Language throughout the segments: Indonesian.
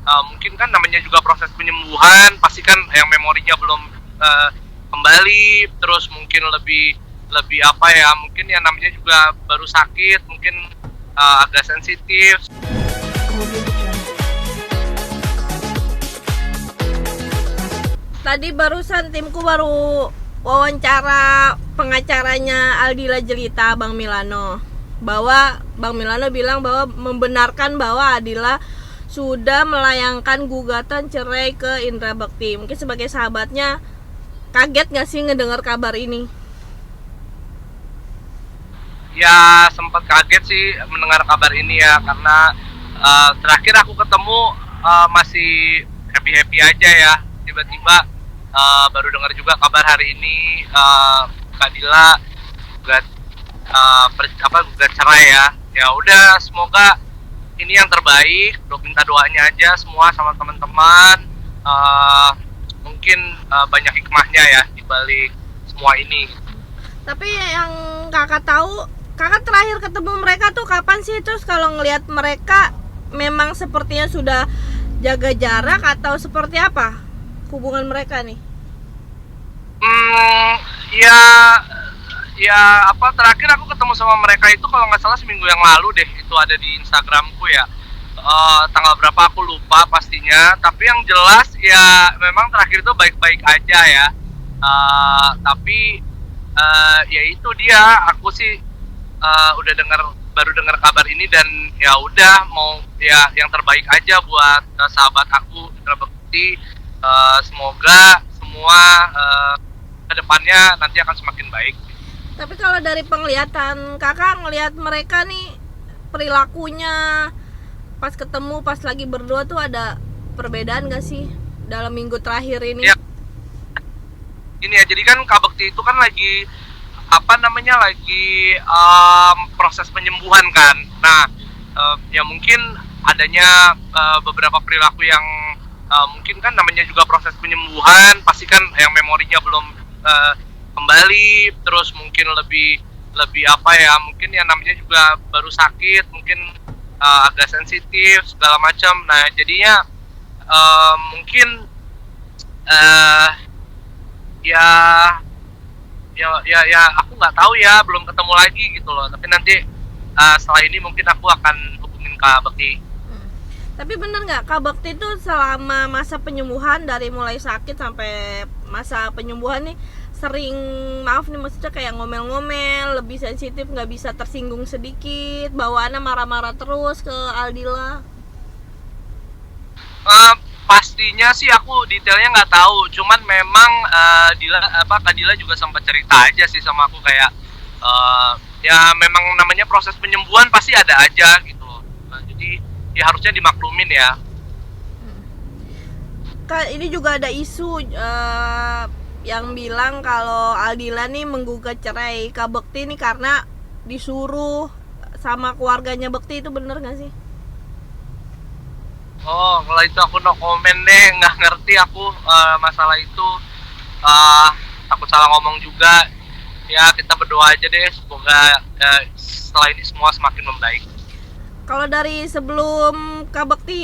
mungkin kan namanya juga proses penyembuhan, pasti kan yang memorinya belum kembali, terus mungkin lebih lebih apa ya, mungkin yang namanya juga baru sakit, mungkin agak sensitif. Tadi barusan timku baru wawancara pengacaranya Aldila Jelita, Bang Milano, bahwa Bang Milano bilang bahwa membenarkan bahwa Aldila sudah melayangkan gugatan cerai ke Indra Bekti. Mungkin sebagai sahabatnya kaget gak sih ngedengar kabar ini? Ya sempat kaget sih mendengar kabar ini ya, karena terakhir aku ketemu masih happy aja ya, tiba-tiba baru dengar juga kabar hari ini Kak Dila gugat gugat cerai ya. Ya udah, semoga ini yang terbaik. Minta doanya aja semua sama teman-teman. Mungkin banyak hikmahnya ya di balik semua ini. Tapi yang kakak tahu, kakak terakhir ketemu mereka tuh kapan sih? Terus kalau ngelihat mereka memang sepertinya sudah jaga jarak atau seperti apa hubungan mereka nih? Terakhir aku ketemu sama mereka itu kalau nggak salah seminggu yang lalu deh, itu ada di Instagramku ya. Tanggal berapa aku lupa pastinya, tapi yang jelas ya memang terakhir itu baik-baik aja ya. Tapi ya itu dia, aku sih baru dengar kabar ini, dan ya udah, mau ya yang terbaik aja buat sahabat aku Indra Bekti. Semoga semua kedepannya nanti akan semakin baik. Tapi kalau dari penglihatan kakak ngelihat mereka nih, perilakunya pas ketemu, pas lagi berdua tuh ada perbedaan gak sih dalam minggu terakhir ini? Ya, ini ya, jadi kan Kak Bekti itu kan lagi lagi proses penyembuhan kan. Nah, ya mungkin adanya beberapa perilaku yang mungkin kan namanya juga proses penyembuhan, pasti kan yang memorinya belum kembali, terus mungkin lebih lebih apa ya, mungkin yang namanya juga baru sakit, mungkin agak sensitif segala macam. Nah jadinya mungkin ya aku nggak tahu ya, belum ketemu lagi gitu loh. Tapi nanti setelah ini mungkin aku akan hubungin Kak Bekti. Tapi bener nggak Kak Bekti itu selama masa penyembuhan, dari mulai sakit sampai masa penyembuhan nih, sering, maaf nih maksudnya kayak ngomel-ngomel, lebih sensitif, nggak bisa tersinggung sedikit, bawaannya marah-marah terus ke Aldila? Pastinya sih aku detailnya nggak tahu, cuman memang Kak Dila juga sempat cerita aja sih sama aku, kayak ya memang namanya proses penyembuhan pasti ada aja gitu. Jadi ya harusnya dimaklumin ya. Kak, ini juga ada isu yang bilang kalau Aldila nih menggugat cerai Kak Bekti nih karena disuruh sama keluarganya Bekti, itu bener gak sih? Oh, kalau itu aku no comment deh, nggak ngerti aku masalah itu. Takut salah ngomong juga. Ya kita berdoa aja deh, semoga setelah ini semua semakin membaik. Kalau dari sebelum Kak Bekti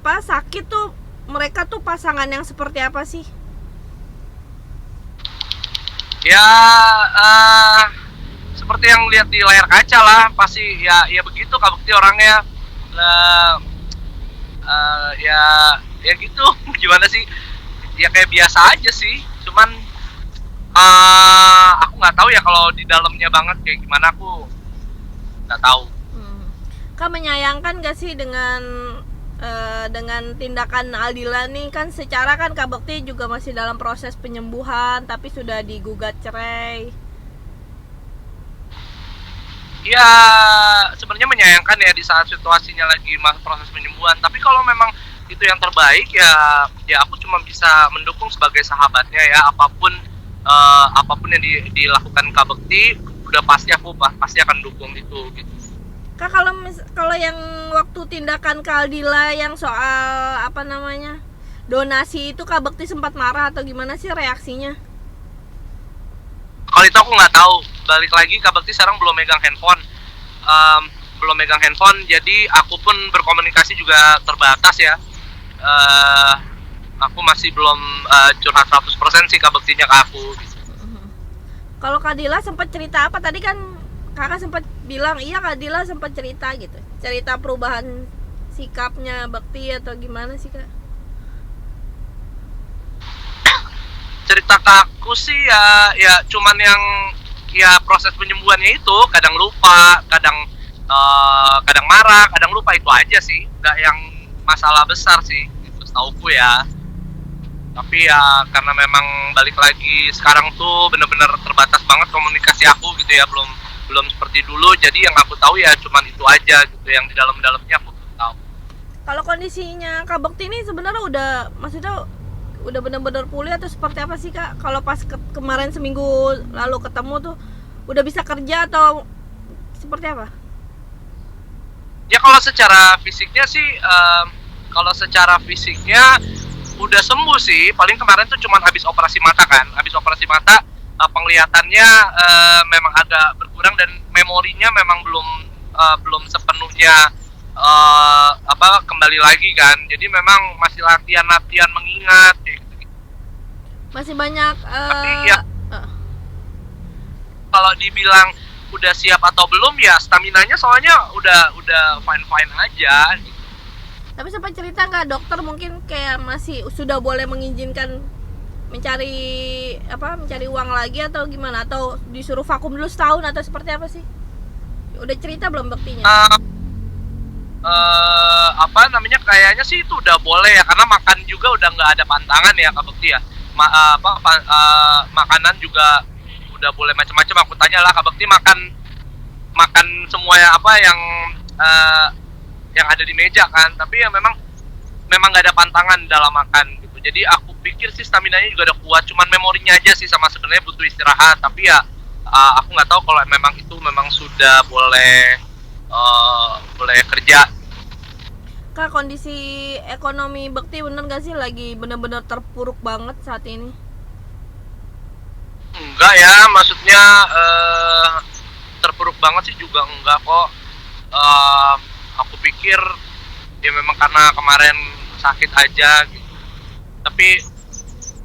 sakit tuh, mereka tuh pasangan yang seperti apa sih? Ya seperti yang lihat di layar kaca lah, pasti ya begitu Kak Bekti orangnya. Ya gitu. Gimana sih, ya kayak biasa aja sih, cuman aku nggak tahu ya kalau di dalamnya banget kayak gimana, aku nggak tahu. Kak menyayangkan gak sih dengan tindakan Aldila nih? Kan secara kan Kak Bekti juga masih dalam proses penyembuhan, tapi sudah digugat cerai. Ya sebenarnya menyayangkan ya di saat situasinya lagi proses penyembuhan. Tapi kalau memang itu yang terbaik, ya aku cuma bisa mendukung sebagai sahabatnya ya. Apapun yang dilakukan Kak Bekti, udah pasti aku pasti akan dukung itu gitu. Kak, kalau yang waktu tindakan Kak Aldila yang soal donasi itu, Kak Bekti sempat marah atau gimana sih reaksinya? Kalau itu aku nggak tahu. Balik lagi, Kak Bekti sekarang belum megang handphone, jadi aku pun berkomunikasi juga terbatas ya. aku masih belum curhat 100% sih Kak Bektinya ke aku gitu. Kalau Kak Dila sempat cerita apa tadi, kan kakak sempat bilang iya Kak Dila sempat cerita gitu, cerita perubahan sikapnya Bekti atau gimana sih Kak? Cerita ke aku sih ya cuman yang ya proses penyembuhannya itu kadang lupa, kadang marah, kadang lupa, itu aja sih, nggak yang masalah besar sih itu setauku ya. Tapi ya karena memang balik lagi sekarang tuh bener-bener terbatas banget komunikasi aku gitu ya, belum seperti dulu, jadi yang aku tahu ya cuman itu aja gitu, yang di dalamnya aku tahu. Kalau kondisinya Kak Bekti ini sebenarnya maksudnya udah benar-benar pulih atau seperti apa sih Kak? Kalau pas kemarin seminggu lalu ketemu tuh udah bisa kerja atau seperti apa? Ya kalau secara fisiknya sih, udah sembuh sih. Paling kemarin tuh cuman habis operasi mata kan, penglihatannya memang agak berkurang dan memorinya memang belum sepenuhnya kembali lagi kan. Jadi memang masih latihan mengingat kayak gitu. Masih banyak Tapi ya kalau dibilang udah siap atau belum ya staminanya soalnya udah fine aja gitu. Tapi sempat cerita nggak dokter mungkin kayak masih sudah boleh mengizinkan mencari uang lagi atau gimana, atau disuruh vakum dulu setahun atau seperti apa sih? Udah cerita belum Bektinya? Kayaknya sih itu udah boleh ya, karena makan juga udah nggak ada pantangan ya Kak Bekti ya. Makanan juga udah boleh macam-macam. Aku tanya lah Kak Bekti makan semua yang ada di meja kan, tapi ya memang nggak ada pantangan dalam makan gitu. Jadi aku pikir sih staminanya juga udah kuat, cuman memorinya aja sih sama sebenarnya butuh istirahat. Tapi ya aku nggak tahu kalau memang sudah boleh kerja. Kak, kondisi ekonomi Bekti bener gak sih lagi bener-bener terpuruk banget saat ini? Enggak ya, maksudnya terpuruk banget sih juga enggak kok. Aku pikir ya memang karena kemarin sakit aja gitu. Tapi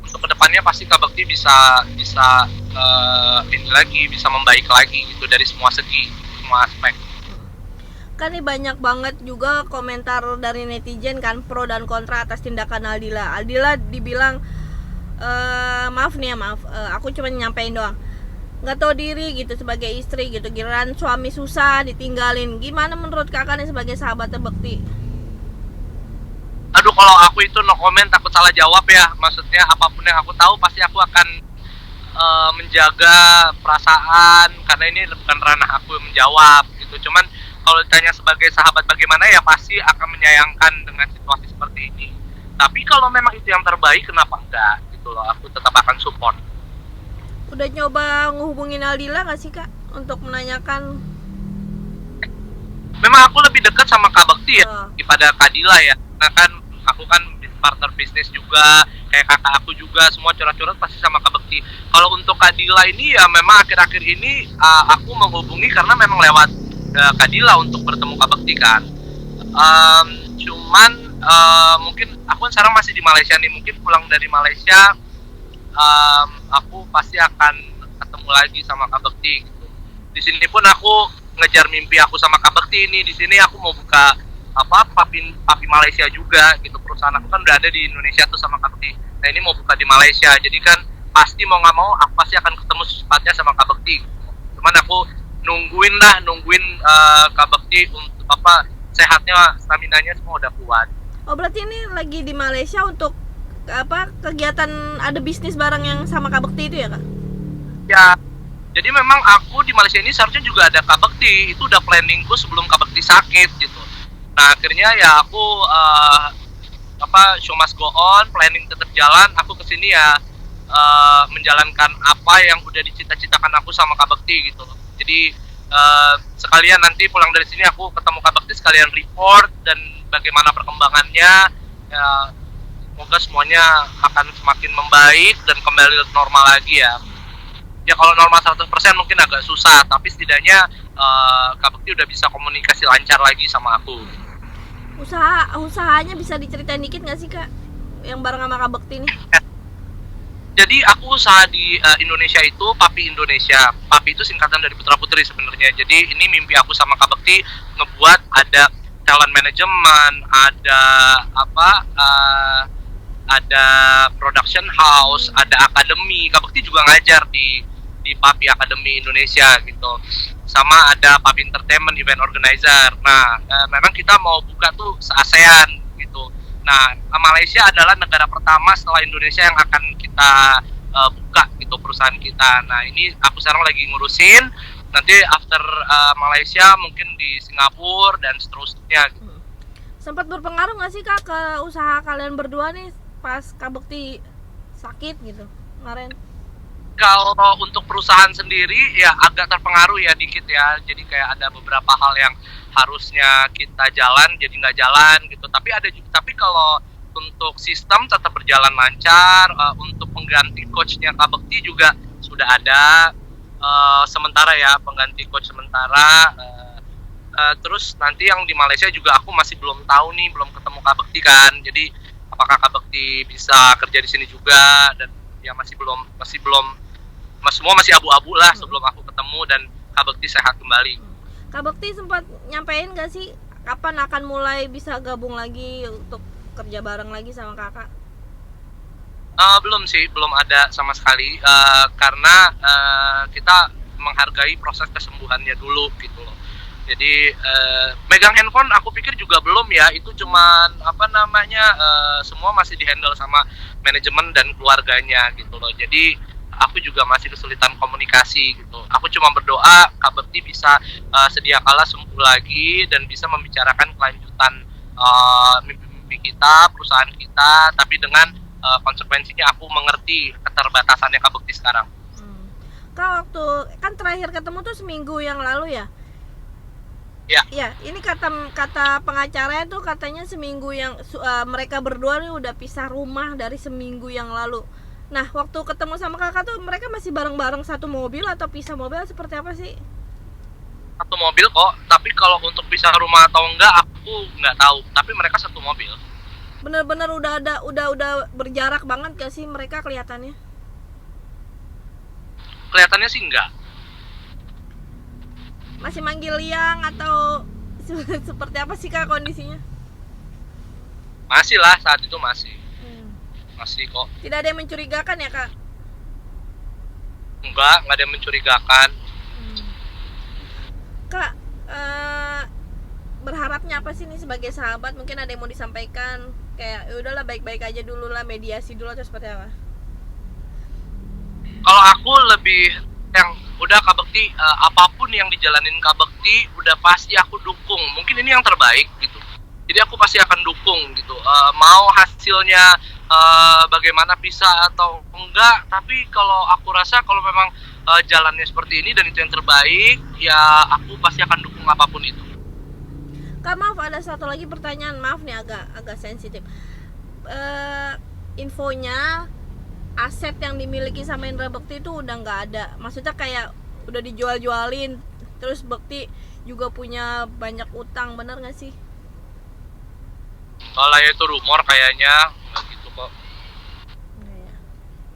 untuk kedepannya pasti Kak Bekti bisa bisa membaik lagi gitu dari semua segi, semua aspek. Kan ini banyak banget juga komentar dari netizen kan, pro dan kontra atas tindakan Aldila. Aldila dibilang maaf, aku cuma nyampein doang, nggak tahu diri gitu sebagai istri gitu, giliran suami susah ditinggalin. Gimana menurut kakak nih sebagai sahabatnya Bekti? Aduh, kalau aku itu no comment, takut salah jawab ya. Maksudnya apapun yang aku tahu pasti aku akan menjaga perasaan, karena ini bukan ranah aku menjawab gitu. Cuman kalau ditanya sebagai sahabat bagaimana, ya pasti akan menyayangkan dengan situasi seperti ini. Tapi kalau memang itu yang terbaik, kenapa enggak gitu loh, aku tetap akan support. Udah nyoba ngehubungin Aldila gak sih Kak untuk menanyakan? Memang aku lebih dekat sama Kak Bekti ya daripada Kak Dila ya, karena kan aku kan partner bisnis juga, kayak kakak aku juga, semua curhat-curhat pasti sama Kak Bekti. Kalau untuk Kak Dila ini ya memang akhir-akhir ini aku menghubungi karena memang lewat Kak Dila untuk bertemu Kak Bekti kan. Cuman mungkin aku kan sekarang masih di Malaysia nih, mungkin pulang dari Malaysia aku pasti akan ketemu lagi sama Kak Bekti gitu. Di sini pun aku ngejar mimpi aku sama Kak Bekti ini. Di sini aku mau buka papi Malaysia juga gitu. Perusahaan aku kan udah ada di Indonesia tuh sama Kak Bekti. Nah ini mau buka di Malaysia, jadi kan pasti mau nggak mau aku pasti akan ketemu secepatnya sama Kak Bekti. Cuman aku nungguin Kak Bekti untuk sehatnya, staminanya semua udah kuat. Oh berarti ini lagi di Malaysia untuk kegiatan ada bisnis bareng yang sama Kak Bekti itu ya Kak? Ya, jadi memang aku di Malaysia ini seharusnya juga ada Kak Bekti. Itu udah planningku sebelum Kak Bekti sakit gitu. Nah akhirnya ya aku show must go on, planning tetap jalan. Aku kesini ya menjalankan apa yang udah dicita-citakan aku sama Kak Bekti gitu. Jadi sekalian nanti pulang dari sini aku ketemu Kak Bekti, sekalian report dan bagaimana perkembangannya. Ya, semoga semuanya akan semakin membaik dan kembali normal lagi ya. Ya kalau normal 100% mungkin agak susah, tapi setidaknya Kak Bekti udah bisa komunikasi lancar lagi sama aku. Usahanya bisa diceritain dikit nggak sih Kak? Yang bareng sama Kak Bekti nih. Jadi aku usaha di Indonesia itu Papi Indonesia. Papi itu singkatan dari Putra Putri sebenarnya. Jadi ini mimpi aku sama Kak Bekti ngebuat ada talent management, ada apa? Ada production house, ada akademi. Kak Bekti juga ngajar di Papi Academy Indonesia gitu. Sama ada Papi Entertainment event organizer. Nah, memang kita mau buka tuh se-ASEAN gitu. Nah, Malaysia adalah negara pertama setelah Indonesia yang akan kita buka gitu perusahaan kita. Nah, ini aku sekarang lagi ngurusin. Nanti after Malaysia mungkin di Singapura dan seterusnya gitu. Sempat berpengaruh nggak sih Kak ke usaha kalian berdua nih pas Kak Bekti sakit gitu kemarin? Kalau untuk perusahaan sendiri ya agak terpengaruh ya dikit ya. Jadi kayak ada beberapa hal yang harusnya kita jalan jadi nggak jalan gitu. Tapi kalau untuk sistem tetap berjalan lancar. Untuk pengganti coachnya Kak Bekti juga sudah ada sementara ya, pengganti coach sementara. Terus nanti yang di Malaysia juga aku masih belum tahu nih, belum ketemu Kak Bekti kan. Jadi apakah Kak Bekti bisa kerja di sini juga, dan ya semua masih abu-abu lah sebelum aku ketemu dan Kak Bekti sehat kembali. Kak Bekti sempat nyampein gak sih kapan akan mulai bisa gabung lagi untuk kerja bareng lagi sama kakak? Belum sih, belum ada sama sekali, karena kita menghargai proses kesembuhannya dulu gitu loh. Jadi megang handphone aku pikir juga belum ya, itu cuman semua masih dihandle sama manajemen dan keluarganya gitu loh. Jadi aku juga masih kesulitan komunikasi gitu. Aku cuma berdoa Kak Bekti bisa sedia kala sembuh lagi dan bisa membicarakan kelanjutan mimpi kita, perusahaan kita, tapi dengan konsekuensinya aku mengerti keterbatasannya Kak Bekti sekarang. Kak, waktu kan terakhir ketemu tuh seminggu yang lalu ya? Ya. Ya, ini kata pengacaranya tuh katanya seminggu yang mereka berdua nih udah pisah rumah dari seminggu yang lalu. Nah, waktu ketemu sama kakak tuh mereka masih bareng-bareng satu mobil atau pisah mobil seperti apa sih? Satu mobil kok, tapi kalau untuk pisah rumah atau enggak aku nggak tahu. Tapi mereka satu mobil. Bener-bener udah berjarak banget gak sih mereka kelihatannya? Kelihatannya sih enggak. Masih manggil Yang atau seperti apa sih Kak kondisinya? Masih lah, saat itu masih. Masih kok. Tidak ada yang mencurigakan ya Kak? Enggak ada yang mencurigakan. Kak, berharapnya apa sih nih sebagai sahabat? Mungkin ada yang mau disampaikan? Kayak ya udahlah baik-baik aja dulu lah, mediasi dulu atau seperti apa? Kalau aku lebih yang udah Kak Bekti, apapun yang dijalanin Kak Bekti udah pasti aku dukung. Mungkin ini yang terbaik gitu. Jadi aku pasti akan dukung gitu. Mau hasilnya bagaimana pisah atau enggak, tapi kalau aku rasa kalau memang jalannya seperti ini dan itu yang terbaik, ya aku pasti akan dukung apapun itu. Kak, maaf ada satu lagi pertanyaan, maaf nih agak sensitif. Infonya aset yang dimiliki sama Indra Bekti itu udah nggak ada. Maksudnya kayak udah dijual-jualin. Terus Bekti juga punya banyak utang, bener nggak sih? Kalau itu rumor kayaknya nggak gitu kok.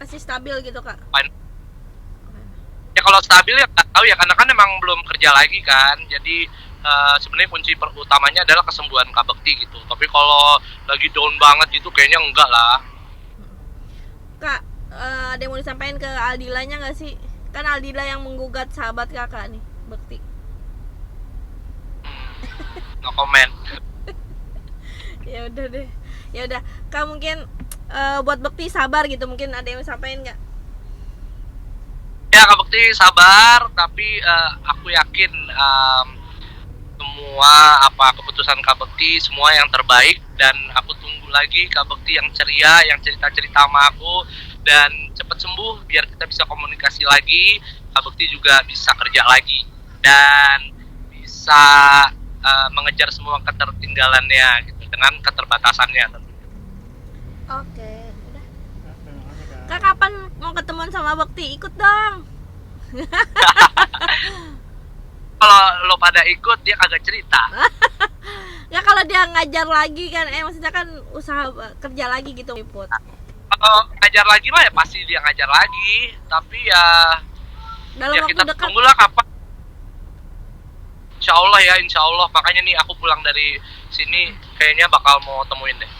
Masih stabil gitu Kak? Ya kalau stabil ya nggak tahu ya, karena kan emang belum kerja lagi kan. Jadi sebenarnya kunci utamanya adalah kesembuhan Kak Bekti gitu. Tapi kalau lagi down banget gitu kayaknya enggak lah. Kak, ada yang mau disampaikan ke Aldilanya nggak sih? Kan Aldila yang menggugat sahabat kakak nih, Bekti. No comment. Ya udah deh. Ya udah, Kak mungkin buat Bekti sabar gitu, mungkin ada yang mau sampaikan nggak? Ya Kak Bekti sabar, tapi aku yakin semua keputusan Kak Bekti semua yang terbaik, dan aku tunggu lagi Kak Bekti yang ceria, yang cerita-cerita sama aku, dan cepat sembuh biar kita bisa komunikasi lagi. Kak Bekti juga bisa kerja lagi dan bisa mengejar semua ketertinggalannya gitu dengan keterbatasannya. Oke, udah. Kak kapan mau ketemuan sama Bekti? Ikut dong. Kalau lo pada ikut dia kagak cerita. Ya kalau dia ngajar lagi kan, maksudnya kan usaha kerja lagi gitu, Put. Kalau ngajar lagi mah ya pasti dia ngajar lagi, tapi ya Dalam waktu kita dekat. tunggulah kapan. Insya Allah. Makanya nih aku pulang dari sini kayaknya bakal mau temuin deh.